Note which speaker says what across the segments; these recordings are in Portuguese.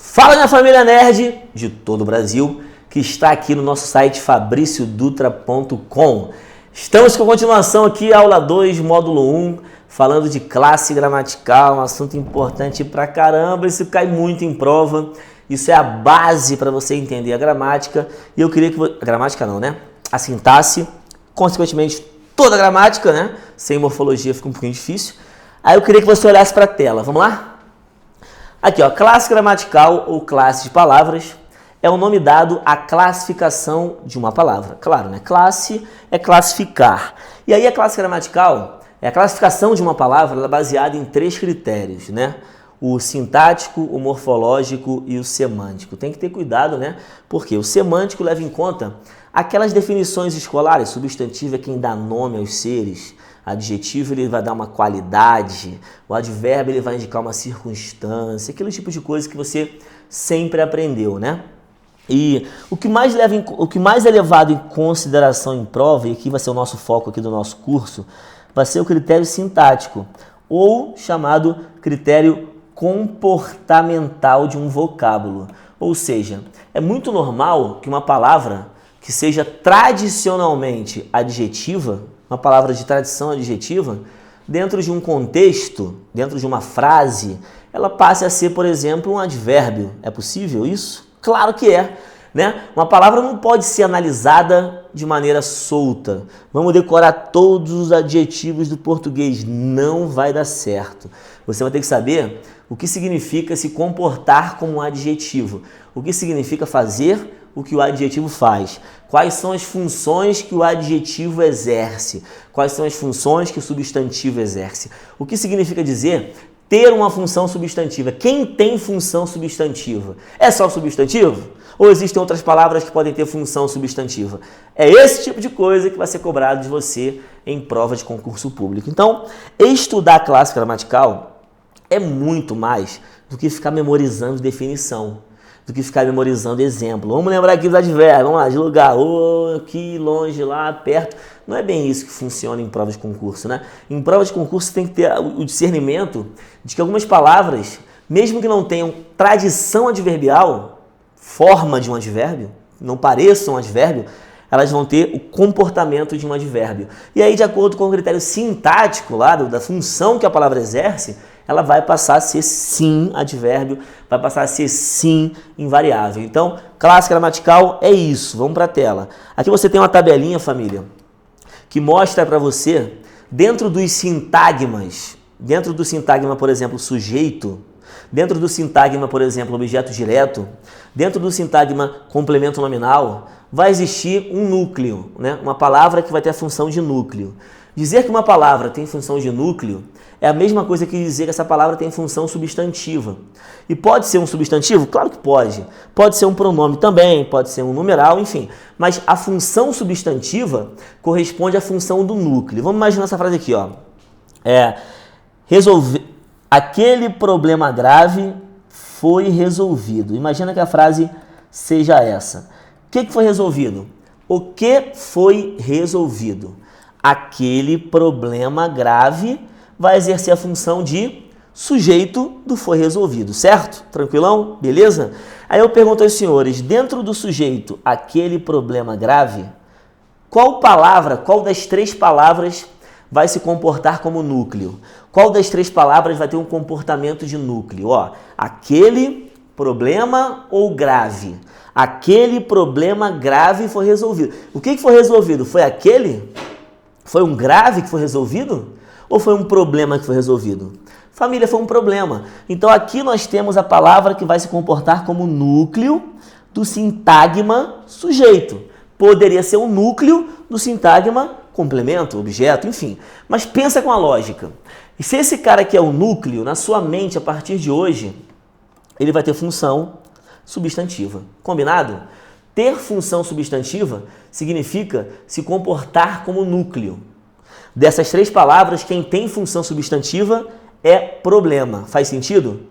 Speaker 1: Fala, minha família nerd de todo o Brasil, que está aqui no nosso site fabriciodutra.com. Estamos com a continuação aqui, aula 2, módulo 1, falando de classe gramatical, um assunto importante pra caramba, isso cai muito em prova, isso é a base para você entender a gramática, e eu queria que... A gramática não, né? A sintaxe, consequentemente toda a gramática, né? Sem morfologia fica um pouquinho difícil. Aí eu queria que você olhasse para a tela, vamos lá? Aqui, ó, classe gramatical ou classe de palavras é o nome dado à classificação de uma palavra. Claro, né? Classe é classificar. E aí a classe gramatical é a classificação de uma palavra, ela é baseada em 3 critérios, né? O sintático, o morfológico e o semântico. Tem que ter cuidado, né? Porque o semântico leva em conta aquelas definições escolares. Substantivo é quem dá nome aos seres. Adjetivo ele vai dar uma qualidade, o advérbio ele vai indicar uma circunstância, aquele tipo de coisa que você sempre aprendeu, né? E o que mais é levado em consideração em prova, e aqui vai ser o nosso foco aqui do nosso curso, vai ser o critério sintático, ou chamado critério comportamental de um vocábulo. Ou seja, é muito normal que uma palavra que seja tradicionalmente adjetiva, uma palavra de tradição adjetiva, dentro de um contexto, dentro de uma frase, ela passe a ser, por exemplo, um advérbio. É possível isso? Claro que é, né? Uma palavra não pode ser analisada de maneira solta. Vamos decorar todos os adjetivos do português. Não vai dar certo. Você vai ter que saber o que significa se comportar como um adjetivo. O que significa fazer o que o adjetivo faz. Quais são as funções que o adjetivo exerce? Quais são as funções que o substantivo exerce? O que significa dizer ter uma função substantiva? Quem tem função substantiva? É só o substantivo? Ou existem outras palavras que podem ter função substantiva? É esse tipo de coisa que vai ser cobrado de você em prova de concurso público. Então, estudar a classe gramatical é muito mais do que ficar memorizando definição, do que ficar memorizando exemplo. Vamos lembrar aqui dos advérbios, vamos lá, de lugar, aqui, longe, lá, perto. Não é bem isso que funciona em prova de concurso, né? Em prova de concurso tem que ter o discernimento de que algumas palavras, mesmo que não tenham tradição adverbial, forma de um advérbio, não pareçam um advérbio, elas vão ter o comportamento de um advérbio. E aí, de acordo com o critério sintático lá, da função que a palavra exerce, ela vai passar a ser sim advérbio, vai passar a ser sim invariável. Então, classe gramatical é isso. Vamos para a tela. Aqui você tem uma tabelinha, família, que mostra para você, dentro dos sintagmas, dentro do sintagma, por exemplo, sujeito, dentro do sintagma, por exemplo, objeto direto, dentro do sintagma complemento nominal, vai existir um núcleo, né? Uma palavra que vai ter a função de núcleo. Dizer que uma palavra tem função de núcleo é a mesma coisa que dizer que essa palavra tem função substantiva. E pode ser um substantivo? Claro que pode. Pode ser um pronome também, pode ser um numeral, enfim. Mas a função substantiva corresponde à função do núcleo. Vamos imaginar essa frase aqui, ó. Resolver aquele problema grave foi resolvido. Imagina que a frase seja essa. O que foi resolvido? O que foi resolvido? Aquele problema grave vai exercer a função de sujeito do foi resolvido, certo? Tranquilão? Beleza? Aí eu pergunto aos senhores, dentro do sujeito, aquele problema grave, qual das 3 palavras vai se comportar como núcleo? Qual das 3 palavras vai ter um comportamento de núcleo? Ó, aquele problema ou grave? Aquele problema grave foi resolvido. O que foi resolvido? Foi aquele? Foi um grave que foi resolvido? Ou foi um problema que foi resolvido? Família, foi um problema. Então aqui nós temos a palavra que vai se comportar como núcleo do sintagma sujeito. Poderia ser o núcleo do sintagma complemento, objeto, enfim. Mas pensa com a lógica. E se esse cara aqui é o núcleo, na sua mente, a partir de hoje, ele vai ter função substantiva. Combinado? Ter função substantiva significa se comportar como núcleo. Dessas 3 palavras, quem tem função substantiva é problema. Faz sentido?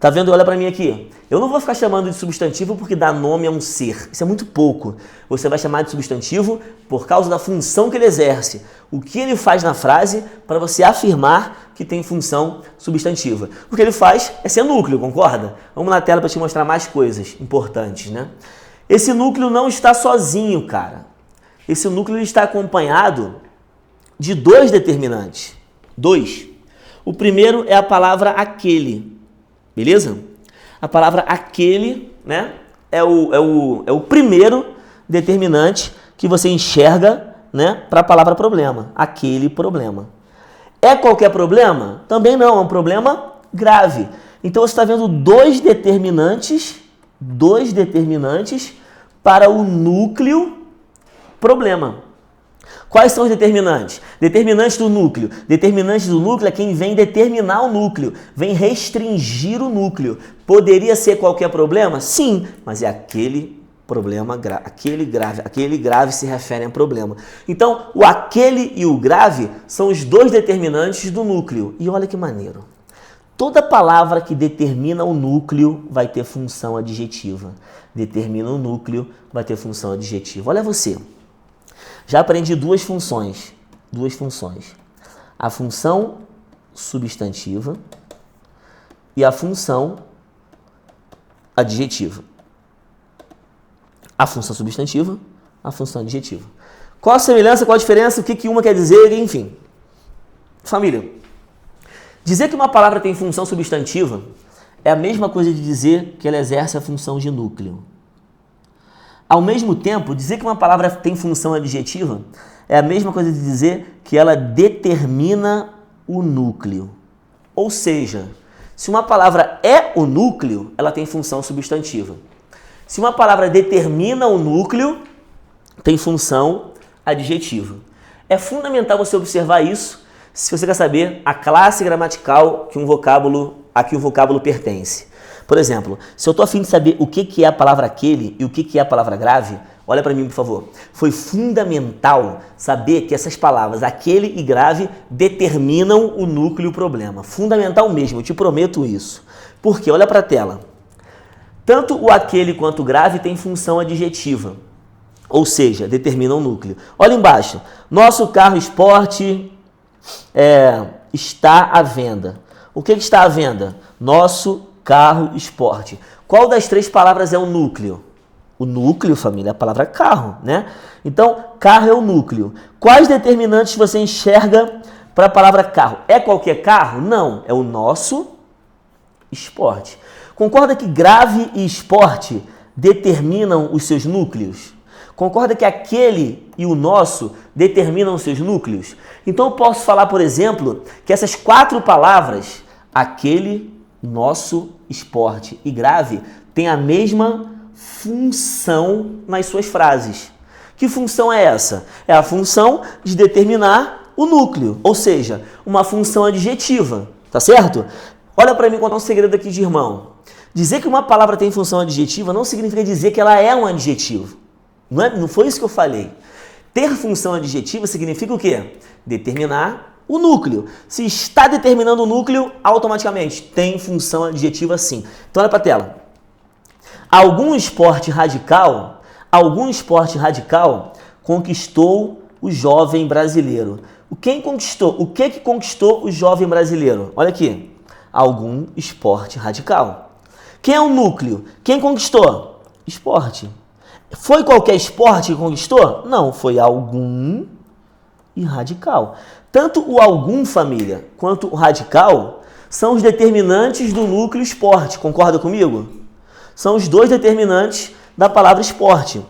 Speaker 1: Tá vendo? Olha para mim aqui. Eu não vou ficar chamando de substantivo porque dá nome a um ser. Isso é muito pouco. Você vai chamar de substantivo por causa da função que ele exerce. O que ele faz na frase para você afirmar que tem função substantiva. O que ele faz é ser núcleo, concorda? Vamos na tela para te mostrar mais coisas importantes, né? Esse núcleo não está sozinho, cara. Esse núcleo está acompanhado de dois determinantes. Dois. O primeiro é a palavra aquele. Beleza? A palavra aquele, né, é o primeiro determinante que você enxerga, né, para a palavra problema. Aquele problema. É qualquer problema? Também não, é um problema grave. Então você está vendo dois determinantes para o núcleo problema. Quais são os determinantes? Determinantes do núcleo. Determinantes do núcleo é quem vem determinar o núcleo, vem restringir o núcleo. Poderia ser qualquer problema? Sim, mas é aquele problema grave. Aquele grave se refere a problema. Então, o aquele e o grave são os dois determinantes do núcleo. E olha que maneiro. Toda palavra que determina o núcleo vai ter função adjetiva. Determina o núcleo, vai ter função adjetiva. Olha você. Já aprendi duas funções. A função substantiva e a função adjetiva. A função substantiva, a função adjetiva. Qual a semelhança, qual a diferença, o que uma quer dizer, enfim. Família, dizer que uma palavra tem função substantiva é a mesma coisa de dizer que ela exerce a função de núcleo. Ao mesmo tempo, dizer que uma palavra tem função adjetiva é a mesma coisa de dizer que ela determina o núcleo. Ou seja, se uma palavra é o núcleo, ela tem função substantiva. Se uma palavra determina o núcleo, tem função adjetiva. É fundamental você observar isso se você quer saber a classe gramatical a que o vocábulo pertence. Por exemplo, se eu estou a fim de saber o que é a palavra aquele e o que é a palavra grave, olha para mim, por favor. Foi fundamental saber que essas palavras, aquele e grave, determinam o núcleo problema. Fundamental mesmo, eu te prometo isso. Por quê? Olha para a tela. Tanto o aquele quanto o grave tem função adjetiva, ou seja, determinam o núcleo. Olha embaixo. Nosso carro esporte está à venda. O que está à venda? Nosso carro esporte. Qual das três palavras é o núcleo? O núcleo, família, é a palavra carro, né? Então, carro é o núcleo. Quais determinantes você enxerga para a palavra carro? É qualquer carro? Não, é o nosso esporte. Concorda que grave e esporte determinam os seus núcleos? Concorda que aquele e o nosso determinam os seus núcleos? Então eu posso falar, por exemplo, que essas quatro palavras, aquele, nosso, esporte e grave, têm a mesma função nas suas frases. Que função é essa? É a função de determinar o núcleo, ou seja, uma função adjetiva, tá certo? Olha para mim contar um segredo aqui de irmão. Dizer que uma palavra tem função adjetiva não significa dizer que ela é um adjetivo. Não foi isso que eu falei. Ter função adjetiva significa o quê? Determinar o núcleo. Se está determinando o núcleo, automaticamente tem função adjetiva sim. Então olha para a tela. Algum esporte radical conquistou o jovem brasileiro. Quem conquistou? O que conquistou o jovem brasileiro? Olha aqui. Algum esporte radical. Quem é o núcleo? Quem conquistou? Esporte. Foi qualquer esporte que conquistou? Não, foi algum e radical. Tanto o algum, família, quanto o radical são os determinantes do núcleo esporte. Concorda comigo? São os dois determinantes da palavra esporte.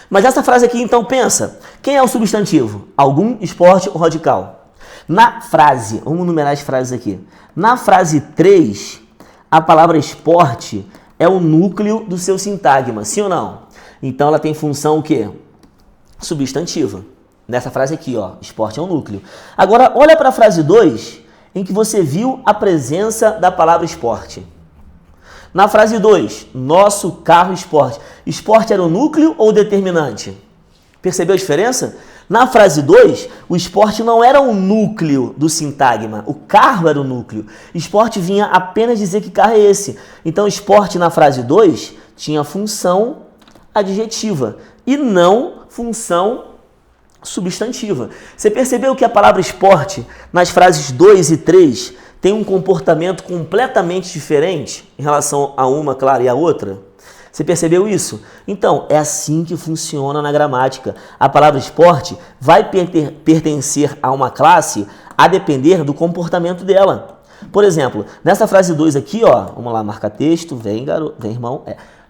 Speaker 1: Mas essa frase aqui, então, pensa. Quem é o substantivo? Algum, esporte ou radical? Na frase, vamos numerar as frases aqui. Na frase 3, a palavra esporte é o núcleo do seu sintagma, sim ou não? Então ela tem função o quê? Substantiva. Nessa frase aqui, ó, esporte é um núcleo. Agora, olha para a frase 2, em que você viu a presença da palavra esporte. Na frase 2, nosso carro esporte. Esporte era o núcleo ou o determinante? Percebeu a diferença? Na frase 2, o esporte não era o núcleo do sintagma, o carro era o núcleo. Esporte vinha apenas dizer que carro é esse. Então, esporte na frase 2 tinha função adjetiva e não função substantiva. Você percebeu que a palavra esporte, nas frases 2 e 3, tem um comportamento completamente diferente em relação a uma, claro, e a outra? Você percebeu isso? Então, é assim que funciona na gramática. A palavra esporte vai pertencer a uma classe a depender do comportamento dela. Por exemplo, nessa frase 2 aqui, ó, vamos lá, marca texto, vem, garoto, vem, irmão.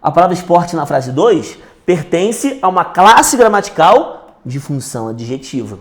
Speaker 1: A palavra esporte na frase 2 pertence a uma classe gramatical de função adjetiva.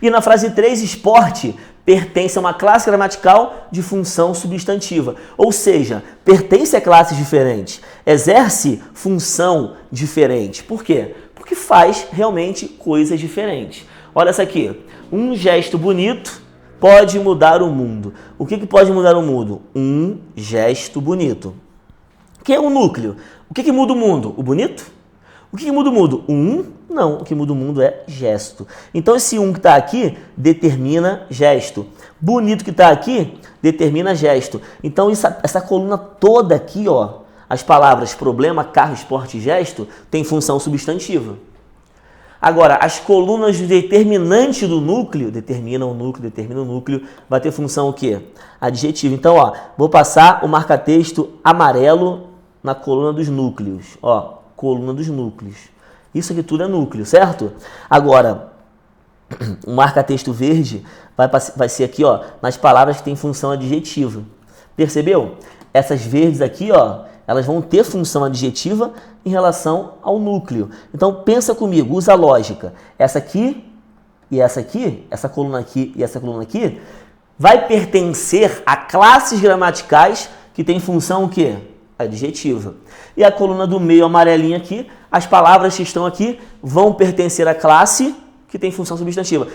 Speaker 1: E na frase 3, esporte pertence a uma classe gramatical de função substantiva. Ou seja, pertence a classes diferentes, exerce função diferente. Por quê? Porque faz realmente coisas diferentes. Olha essa aqui. Um gesto bonito pode mudar o mundo. O que pode mudar o mundo? Um gesto bonito. O que é o núcleo? O que muda o mundo? O bonito? O que muda o mundo? Não, o que muda o mundo é gesto. Então, esse que está aqui determina gesto. Bonito que está aqui determina gesto. Então, essa coluna toda aqui, ó, as palavras problema, carro, esporte e gesto, tem função substantiva. Agora, as colunas determinantes do núcleo, determina o núcleo, vai ter função o quê? Adjetiva. Então, ó, vou passar o marca-texto amarelo na coluna dos núcleos. Ó, coluna dos núcleos. Isso aqui tudo é núcleo, certo? Agora, o marca-texto verde vai ser aqui, ó, nas palavras que tem função adjetiva. Percebeu? Essas verdes aqui, ó, elas vão ter função adjetiva em relação ao núcleo. Então, pensa comigo, usa a lógica. Essa aqui e essa aqui, essa coluna aqui e essa coluna aqui, vai pertencer a classes gramaticais que tem função o quê? Adjetiva. E a coluna do meio amarelinha aqui, as palavras que estão aqui vão pertencer à classe que tem função substantiva.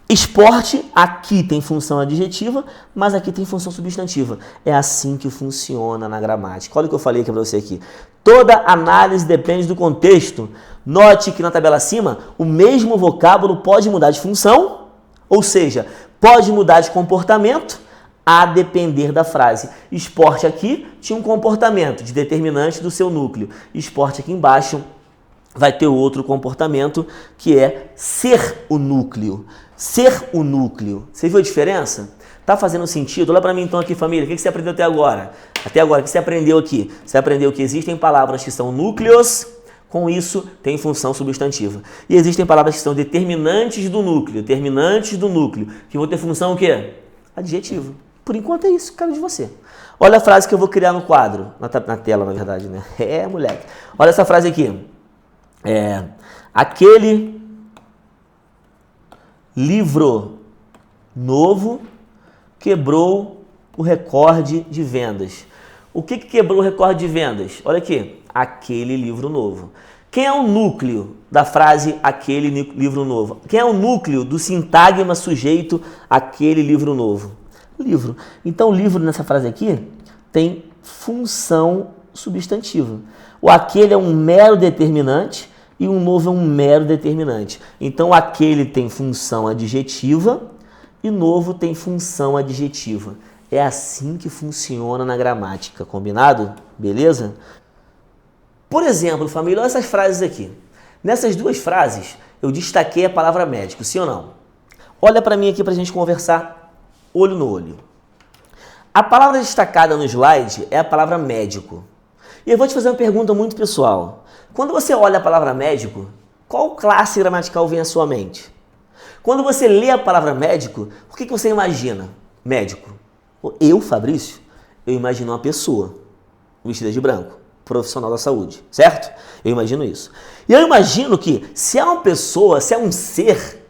Speaker 1: Esporte, aqui tem função adjetiva, mas aqui tem função substantiva. É assim que funciona na gramática. Olha o que eu falei aqui para você aqui. Toda análise depende do contexto. Note que na tabela acima, o mesmo vocábulo pode mudar de função, ou seja, pode mudar de comportamento, a depender da frase. Esporte aqui tinha um comportamento de determinante do seu núcleo. Esporte aqui embaixo vai ter outro comportamento que é ser o núcleo. Ser o núcleo. Você viu a diferença? Tá fazendo sentido? Olha para mim então aqui, família. O que você aprendeu até agora? Até agora, o que você aprendeu aqui? Você aprendeu que existem palavras que são núcleos, com isso tem função substantiva. E existem palavras que são determinantes do núcleo, que vão ter função o quê? Adjetiva. Por enquanto é isso, quero de você. Olha a frase que eu vou criar no quadro, na tela, na verdade, né? É, moleque. Olha essa frase aqui. Aquele livro novo quebrou o recorde de vendas. O que quebrou o recorde de vendas? Olha aqui, aquele livro novo. Quem é o núcleo da frase aquele livro novo? Quem é o núcleo do sintagma sujeito aquele livro novo? Livro. Então, livro nessa frase aqui tem função substantiva. O aquele é um mero determinante e um novo é um mero determinante. Então, aquele tem função adjetiva e novo tem função adjetiva. É assim que funciona na gramática, combinado? Beleza? Por exemplo, família, olha essas frases aqui. Nessas duas frases, eu destaquei a palavra médico, sim ou não? Olha para mim aqui para a gente conversar olho no olho. A palavra destacada no slide é a palavra médico. E eu vou te fazer uma pergunta muito pessoal. Quando você olha a palavra médico, qual classe gramatical vem à sua mente? Quando você lê a palavra médico, o que você imagina? Médico. Eu, Fabrício, eu imagino uma pessoa vestida de branco, profissional da saúde, certo? Eu imagino isso. E eu imagino que se é uma pessoa, se é um ser,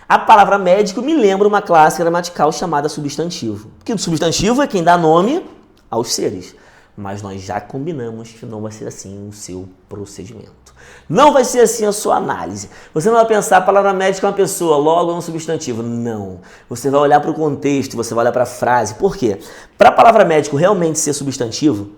Speaker 1: a palavra médico me lembra uma classe gramatical chamada substantivo. Porque o substantivo é quem dá nome aos seres. Mas nós já combinamos que não vai ser assim o seu procedimento. Não vai ser assim a sua análise. Você não vai pensar a palavra médico é uma pessoa, logo é um substantivo. Não. Você vai olhar para o contexto, você vai olhar para a frase. Por quê? Para a palavra médico realmente ser substantivo,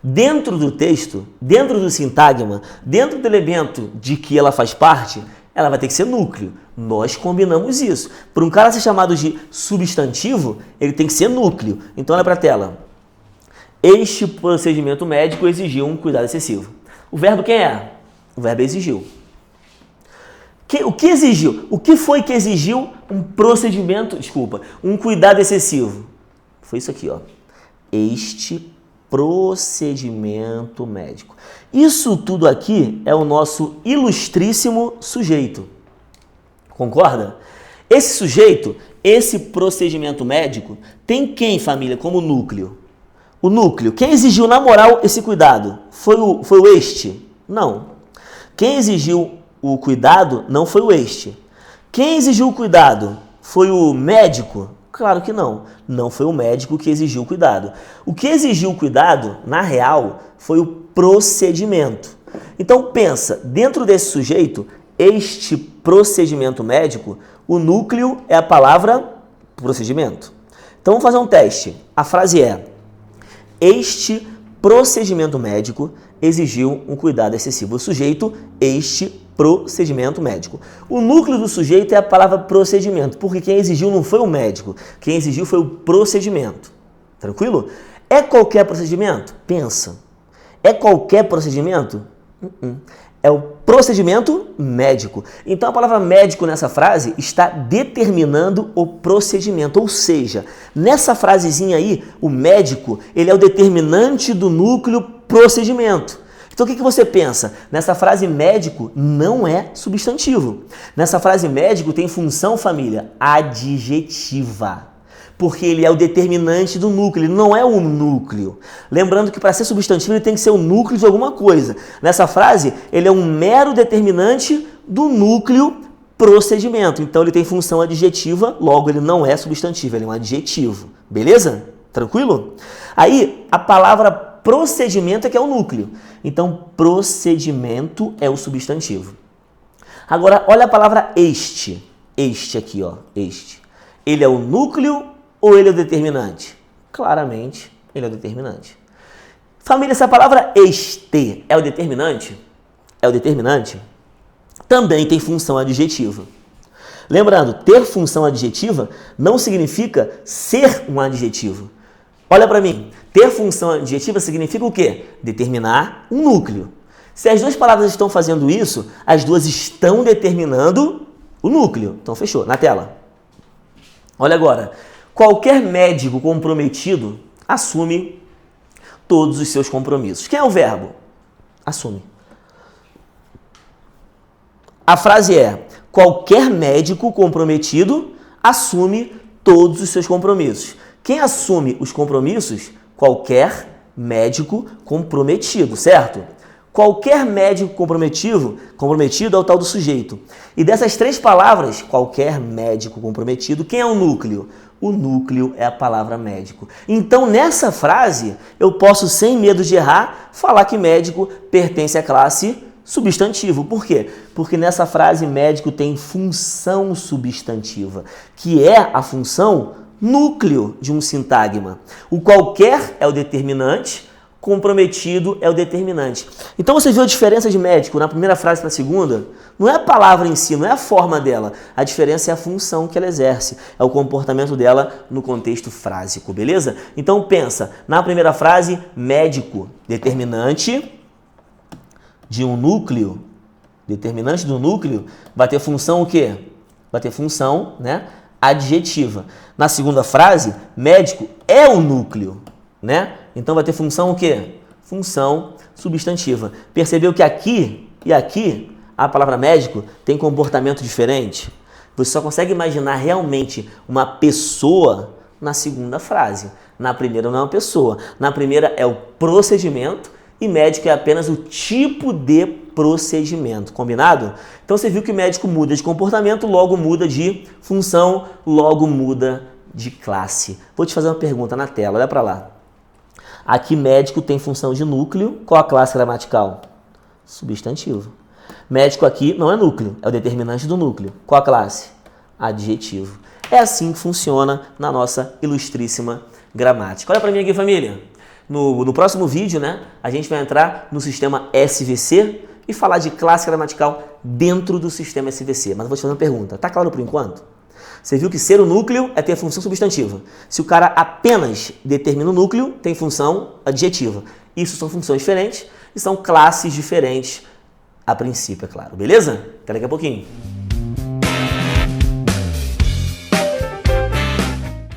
Speaker 1: dentro do texto, dentro do sintagma, dentro do elemento de que ela faz parte, ela vai ter que ser núcleo. Nós combinamos isso. Para um cara ser chamado de substantivo, ele tem que ser núcleo. Então olha para a tela. Este procedimento médico exigiu um cuidado excessivo. O verbo quem é? O verbo exigiu. O que exigiu? O que foi que exigiu um cuidado excessivo? Foi isso aqui, ó. Este procedimento médico. Isso tudo aqui é o nosso ilustríssimo sujeito. Concorda? Esse sujeito, esse procedimento médico, tem quem, família, como núcleo? O núcleo. Quem exigiu, na moral, esse cuidado? Foi o este? Não. Quem exigiu o cuidado não foi o este. Quem exigiu o cuidado? Foi o médico? Claro que não. Não foi o médico que exigiu o cuidado. O que exigiu o cuidado, na real, foi o procedimento. Então pensa, dentro desse sujeito, este procedimento médico, o núcleo é a palavra procedimento. Então vamos fazer um teste. A frase é: este procedimento médico exigiu um cuidado excessivo. O sujeito, este procedimento médico. O núcleo do sujeito é a palavra procedimento, porque quem exigiu não foi o médico, quem exigiu foi o procedimento. Tranquilo? É qualquer procedimento? Pensa. É qualquer procedimento? É o procedimento médico. Então a palavra médico nessa frase está determinando o procedimento, ou seja, nessa frasezinha aí, o médico, ele é o determinante do núcleo procedimento. Então o que você pensa? Nessa frase médico não é substantivo. Nessa frase médico tem função, família, adjetiva. Porque ele é o determinante do núcleo, ele não é o núcleo. Lembrando que para ser substantivo ele tem que ser o núcleo de alguma coisa. Nessa frase, ele é um mero determinante do núcleo procedimento. Então ele tem função adjetiva, logo ele não é substantivo, ele é um adjetivo. Beleza? Tranquilo? Aí, a palavra procedimento é que é o núcleo. Então, procedimento é o substantivo. Agora, olha a palavra este. Este aqui, ó. Este. Ele é o núcleo ou ele é o determinante? Claramente, ele é o determinante. Família, essa palavra este é o determinante? É o determinante? Também tem função adjetiva. Lembrando, ter função adjetiva não significa ser um adjetivo. Olha para mim, ter função adjetiva significa o quê? Determinar um núcleo. Se as duas palavras estão fazendo isso, as duas estão determinando o núcleo. Então, fechou. Na tela. Olha agora. Qualquer médico comprometido assume todos os seus compromissos. Quem é o verbo? Assume. A frase é: qualquer médico comprometido assume todos os seus compromissos. Quem assume os compromissos? Qualquer médico comprometido, certo? Qualquer médico comprometido é o tal do sujeito. E dessas três palavras, qualquer médico comprometido, quem é o núcleo? O núcleo é a palavra médico. Então, nessa frase, eu posso, sem medo de errar, falar que médico pertence à classe substantivo. Por quê? Porque nessa frase, médico tem função substantiva, que é a função núcleo de um sintagma. O qualquer é o determinante, comprometido é o determinante. Então você viu a diferença de médico na primeira frase para a segunda? Não é a palavra em si, não é a forma dela. A diferença é a função que ela exerce, é o comportamento dela no contexto frásico, beleza? Então pensa, na primeira frase, médico, determinante de um núcleo, determinante do núcleo, vai ter função o quê? Vai ter função, né? Adjetiva. Na segunda frase, médico é o núcleo, né? Então vai ter função o quê? Função substantiva. Percebeu que aqui e aqui a palavra médico tem comportamento diferente? Você só consegue imaginar realmente uma pessoa na segunda frase. Na primeira não é uma pessoa. Na primeira é o procedimento e médico é apenas o tipo de procedimento. Combinado? Então você viu que o médico muda de comportamento, logo muda de função, logo muda de classe. Vou te fazer uma pergunta na tela, olha para lá. Aqui médico tem função de núcleo, qual a classe gramatical? Substantivo. Médico aqui não é núcleo, é o determinante do núcleo. Qual a classe? Adjetivo. É assim que funciona na nossa ilustríssima gramática. Olha para mim aqui, família. No próximo vídeo, né, a gente vai entrar no sistema SVC, e falar de classe gramatical dentro do sistema SVC. Mas eu vou te fazer uma pergunta, tá claro por enquanto? Você viu que ser o núcleo é ter função substantiva. Se o cara apenas determina o núcleo, tem função adjetiva. Isso são funções diferentes e são classes diferentes a princípio, é claro. Beleza? Até daqui a pouquinho.